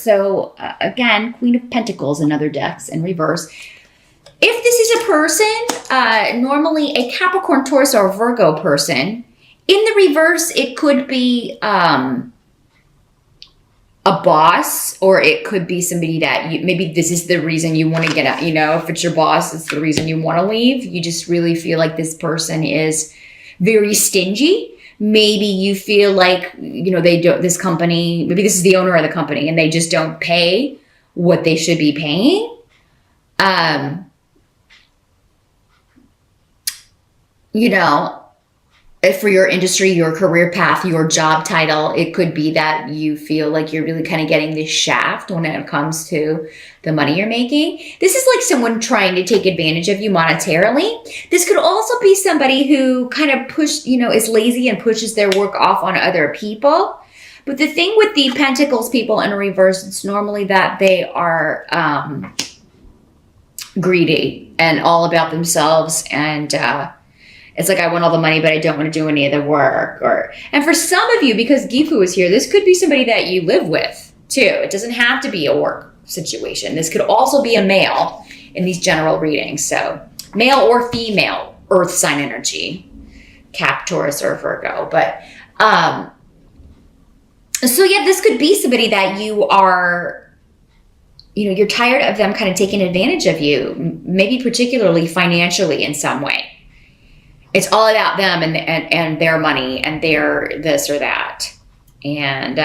So again, Queen of Pentacles in other decks in reverse. If this is a person, normally a Capricorn, Taurus, or Virgo person, in the reverse, it could be a boss, or it could be somebody that maybe this is the reason you want to get out. If it's your boss, it's the reason you want to leave. You just really feel like this person is very stingy. Maybe you feel like, they don't, this company, maybe this is the owner of the company and they just don't pay what they should be paying. For your industry, your career path, your job title, it could be that you feel like you're really kind of getting this shaft when it comes to the money you're making. This is like someone trying to take advantage of you monetarily. This could also be somebody who kind of is lazy and pushes their work off on other people. But the thing with the Pentacles people in reverse, it's normally that they are greedy and all about themselves, and it's like, I want all the money, but I don't want to do any of the work. And for some of you, because Gifu is here, this could be somebody that you live with too. It doesn't have to be a work situation. This could also be a male in these general readings. So male or female, earth sign energy, Cap, Taurus, or Virgo. But so yeah, this could be somebody that you are, you're tired of them kind of taking advantage of you, maybe particularly financially in some way. It's all about them and their money and their this or that. And,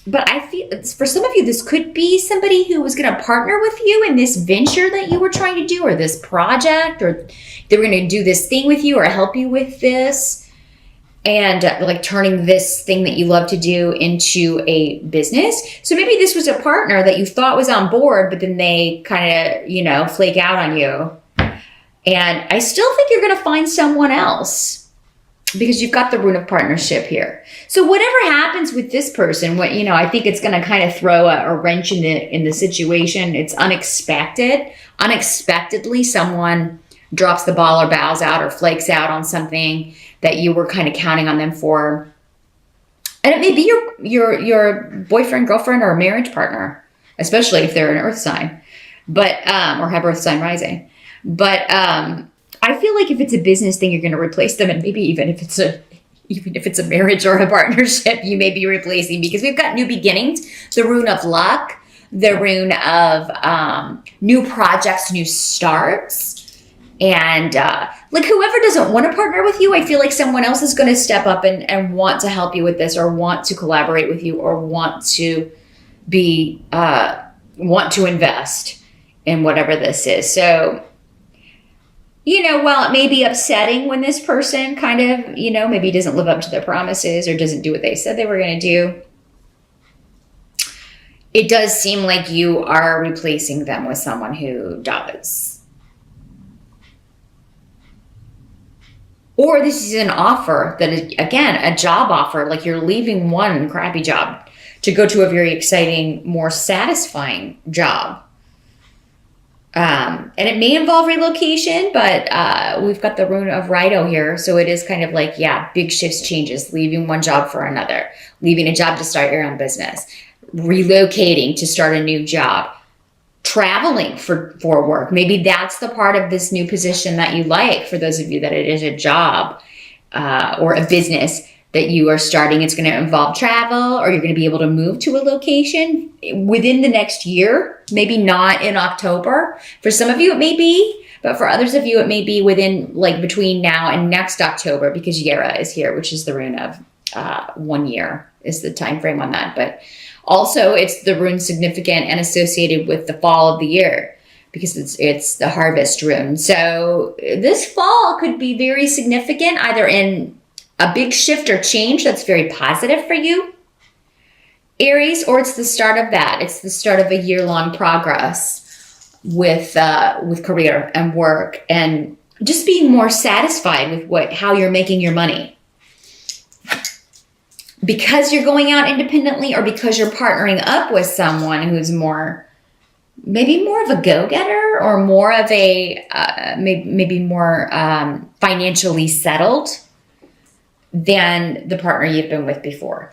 but I feel for some of you, this could be somebody who was going to partner with you in this venture that you were trying to do, or this project, or they were going to do this thing with you or help you with this. And like turning this thing that you love to do into a business. So maybe this was a partner that you thought was on board, but then they kind of, flake out on you. And I still think you're going to find someone else because you've got the rune of partnership here. So whatever happens with this person, I think it's going to kind of throw a wrench in the situation. It's unexpected. Unexpectedly, someone drops the ball or bows out or flakes out on something that you were kind of counting on them for. And it may be your boyfriend, girlfriend, or marriage partner, especially if they're an earth sign, but or have earth sign rising. But I feel like if it's a business thing, you're going to replace them, and maybe even if it's a marriage or a partnership, you may be replacing, because we've got new beginnings, the rune of luck, the rune of new projects, new starts, and like whoever doesn't want to partner with you, I feel like someone else is going to step up and want to help you with this, or want to collaborate with you, or want to invest in whatever this is. So. While it may be upsetting when this person kind of, maybe doesn't live up to their promises or doesn't do what they said they were going to do, it does seem like you are replacing them with someone who does. Or this is an offer that is, again, a job offer, like you're leaving one crappy job to go to a very exciting, more satisfying job. And it may involve relocation, but we've got the rune of Rido here. So it is kind of like, big shifts, changes, leaving one job for another, leaving a job to start your own business, relocating to start a new job, traveling for work. Maybe that's the part of this new position that you like, for those of you that it is a job or a business that you are starting. It's going to involve travel, or you're going to be able to move to a location within the next year, maybe not in October. For some of you, it may be, but for others of you, it may be within between now and next October, because Yera is here, which is the rune of 1 year is the time frame on that. But also it's the rune significant and associated with the fall of the year, because it's the harvest rune. So this fall could be very significant, either in a big shift or change that's very positive for you, Aries, or it's the start of that. It's the start of a year-long progress with career and work, and just being more satisfied with how you're making your money. Because you're going out independently, or because you're partnering up with someone who's maybe more of a go-getter, or more of a maybe more financially settled than the partner you've been with before.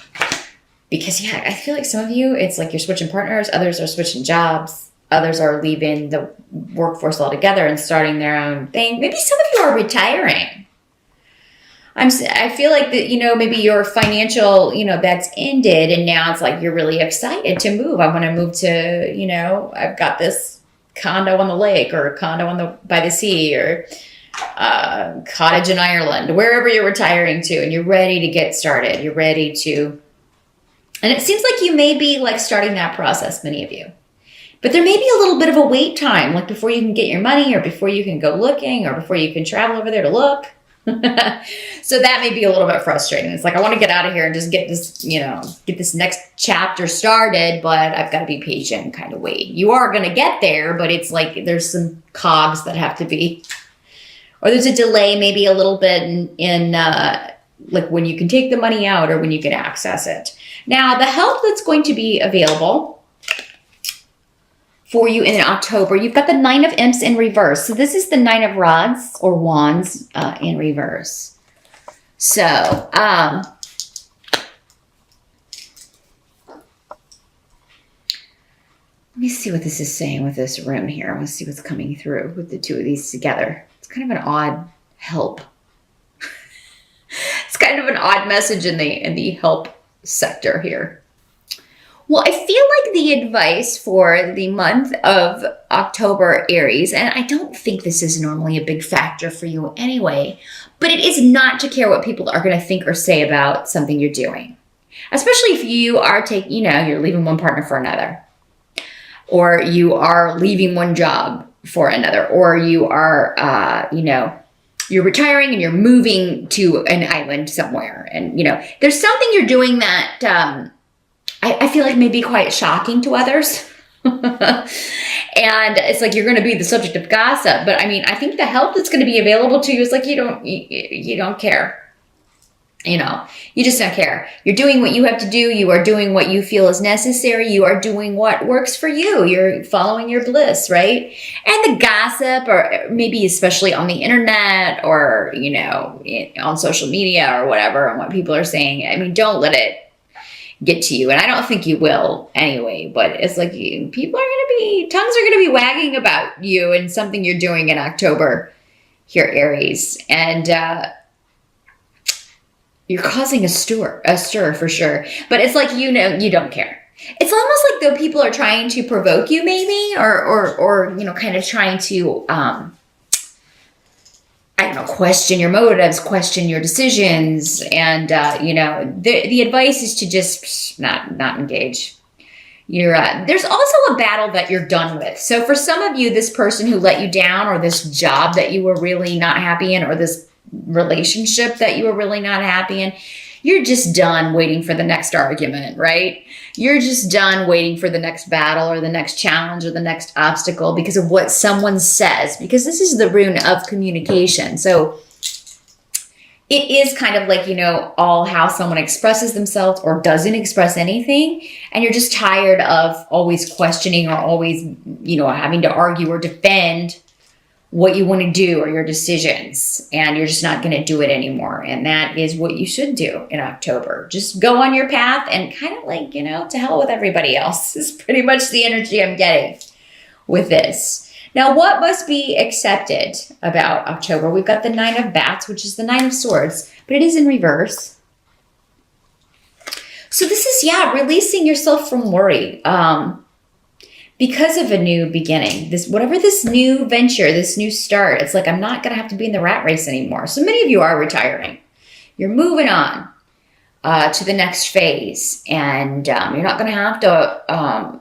Because, yeah, I feel like some of you, it's like you're switching partners. Others are switching jobs. Others are leaving the workforce altogether and starting their own thing. Maybe some of you are retiring. I feel like that, maybe your financial, that's ended, and now it's like you're really excited to move. I want to move to, I've got this condo on the lake, or a condo by the sea, or cottage in Ireland, wherever you're retiring to, and you're ready to get started. You're ready to, and it seems like you may be like starting that process, many of you. But there may be a little bit of a wait time, like before you can get your money, or before you can go looking, or before you can travel over there to look. So that may be a little bit frustrating. It's like, I want to get out of here and just get this, get this next chapter started, but I've got to be patient and kind of wait. You are going to get there, but it's like there's some cogs that have to be, or there's a delay maybe a little bit in like when you can take the money out or when you can access it. Now, the help that's going to be available for you in October, you've got the Nine of Imps in reverse. So this is the Nine of Rods or Wands in reverse. So, let me see what this is saying with this rune here. I want to see what's coming through with the two of these together. It's kind of an odd help. It's kind of an odd message in the help sector here. Well, I feel like the advice for the month of October, Aries, and I don't think this is normally a big factor for you anyway, but it is not to care what people are going to think or say about something you're doing. Especially if you are you're leaving one partner for another, or you are leaving one job for another, or you are, you're retiring and you're moving to an island somewhere. And, there's something you're doing that, I feel like may be quite shocking to others. And it's like you're going to be the subject of gossip. But I mean, I think the help that's going to be available to you is like you don't care. You just don't care. You're doing what you have to do. You are doing what you feel is necessary. You are doing what works for you. You're following your bliss, right? And the gossip, or maybe especially on the internet, or, on social media or whatever, and what people are saying. I mean, don't let it get to you. And I don't think you will anyway, but it's like tongues are going to be wagging about you and something you're doing in October here, Aries. And, you're causing a stir for sure. But it's like, you don't care. It's almost like though people are trying to provoke you maybe, or kind of trying to, question your motives, question your decisions. And, the advice is to just not engage. There's also a battle that you're done with. So for some of you, this person who let you down, or this job that you were really not happy in, or this relationship that you were really not happy in, you're just done waiting for the next argument, right? You're just done waiting for the next battle, or the next challenge, or the next obstacle because of what someone says, because this is the rune of communication. So it is kind of like, all how someone expresses themselves or doesn't express anything. And you're just tired of always questioning, or always, having to argue or defend what you want to do or your decisions, and you're just not going to do it anymore. And that is what you should do in October. Just go on your path and kind of like, to hell with everybody else is pretty much the energy I'm getting with this. Now, what must be accepted about October? We've got the Nine of Bats, which is the Nine of Swords, but it is in reverse. So this is, releasing yourself from worry. Because of a new beginning, whatever this new venture, this new start, it's like, I'm not going to have to be in the rat race anymore. So many of you are retiring. You're moving on to the next phase. And you're not going to have to,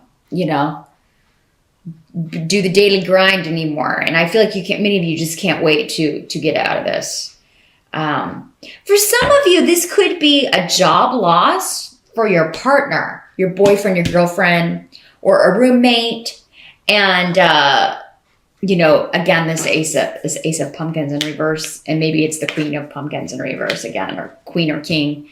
do the daily grind anymore. And I feel like many of you just can't wait to get out of this. For some of you, this could be a job loss for your partner, your boyfriend, your girlfriend, or a roommate. And, again, this ace of pumpkins in reverse, and maybe it's the Queen of Pumpkins in reverse again, or Queen or King,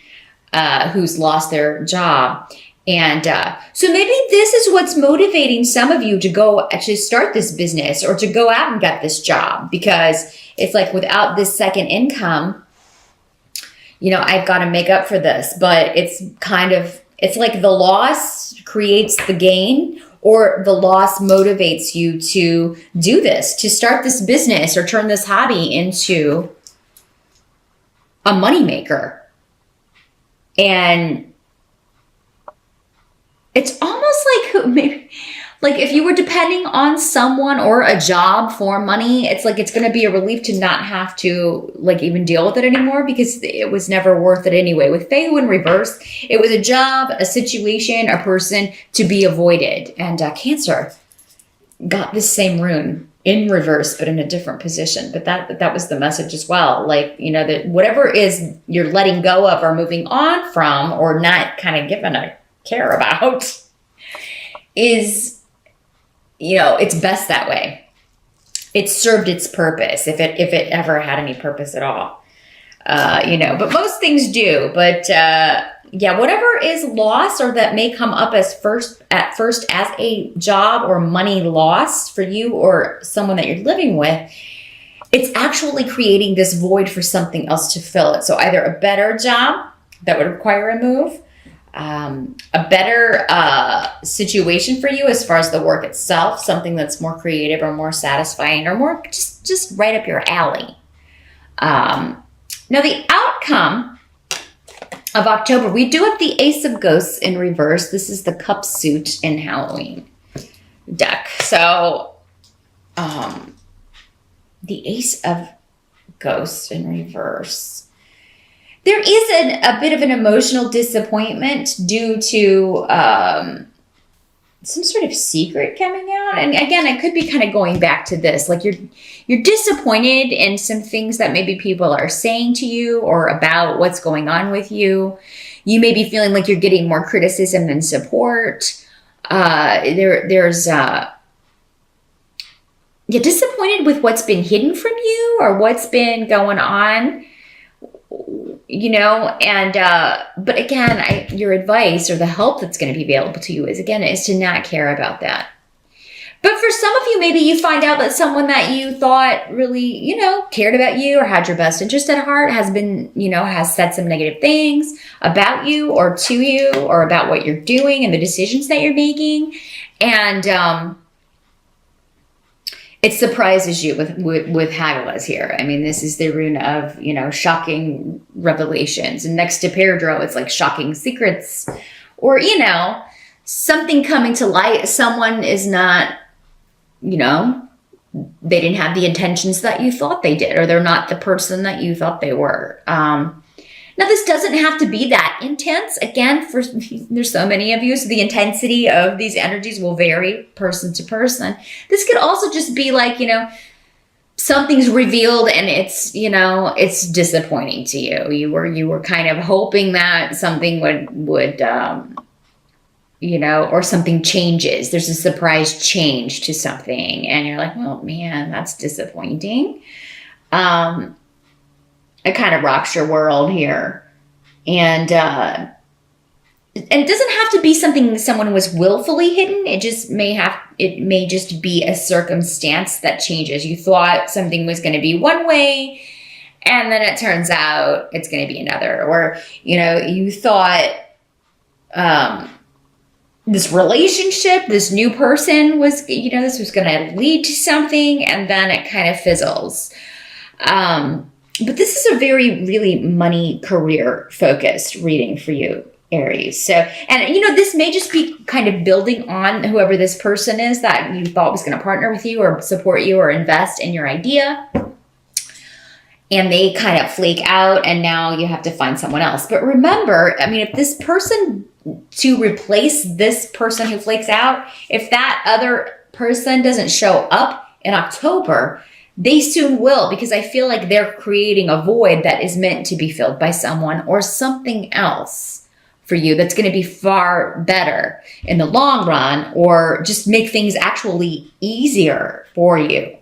who's lost their job. And so maybe this is what's motivating some of you to go actually start this business, or to go out and get this job, because it's like, without this second income, I've got to make up for this. But it's kind of It's like the loss creates the gain, or the loss motivates you to do this, to start this business or turn this hobby into a moneymaker. And it's almost like if you were depending on someone or a job for money, it's like it's going to be a relief to not have to like even deal with it anymore, because it was never worth it anyway. With Fei in reverse, it was a job, a situation, a person to be avoided. And Cancer got this same rune in reverse, but in a different position. But that was the message as well. Like, you know, that whatever is you're letting go of or moving on from or not kind of giving a care about is, you know, it's best that way. It served its purpose, if it ever had any purpose at all. You know, but most things do. But yeah, whatever is lost or that may come up as at first as a job or money loss for you or someone that you're living with, it's actually creating this void for something else to fill it. So either a better job that would require a move, a better situation for you as far as the work itself, something that's more creative or more satisfying or more just right up your alley. Now the outcome of October, we do have the Ace of Ghosts in reverse. This is the cup suit in Halloween deck. So the Ace of Ghosts in reverse. There is a bit of an emotional disappointment due to some sort of secret coming out. And again, I could be kind of going back to this. Like you're disappointed in some things that maybe people are saying to you or about what's going on with you. You may be feeling like you're getting more criticism than support. You're disappointed with what's been hidden from you or what's been going on. You know, and, but again, your advice or the help that's going to be available to you is to not care about that. But for some of you, maybe you find out that someone that you thought really, you know, cared about you or had your best interest at heart has been, you know, has said some negative things about you or to you or about what you're doing and the decisions that you're making. And, it surprises you with Hagalaz here. I mean, this is the rune of, you know, shocking revelations. And next to Peridro, it's like shocking secrets. Or, you know, something coming to light. Someone is not, you know, they didn't have the intentions that you thought they did. Or they're not the person that you thought they were. Now, this doesn't have to be that intense. Again, there's so many of you, so the intensity of these energies will vary person to person. This could also just be like, you know, something's revealed and it's, you know, it's disappointing to you. You were kind of hoping that something would you know, or something changes. There's a surprise change to something, and you're like, well, man, that's disappointing. It kind of rocks your world here. And it doesn't have to be something someone was willfully hidden. It may just be a circumstance that changes. You thought something was going to be one way, and then it turns out it's going to be another. Or, you know, you thought this relationship, this new person was, you know, this was going to lead to something, and then it kind of fizzles. But this is a very, really money career focused reading for you, Aries. So, and you know, this may just be kind of building on whoever this person is that you thought was going to partner with you or support you or invest in your idea. And they kind of flake out and now you have to find someone else. But remember, I mean, if this person, to replace this person who flakes out, if that other person doesn't show up in October, they soon will, because I feel like they're creating a void that is meant to be filled by someone or something else for you that's going to be far better in the long run, or just make things actually easier for you.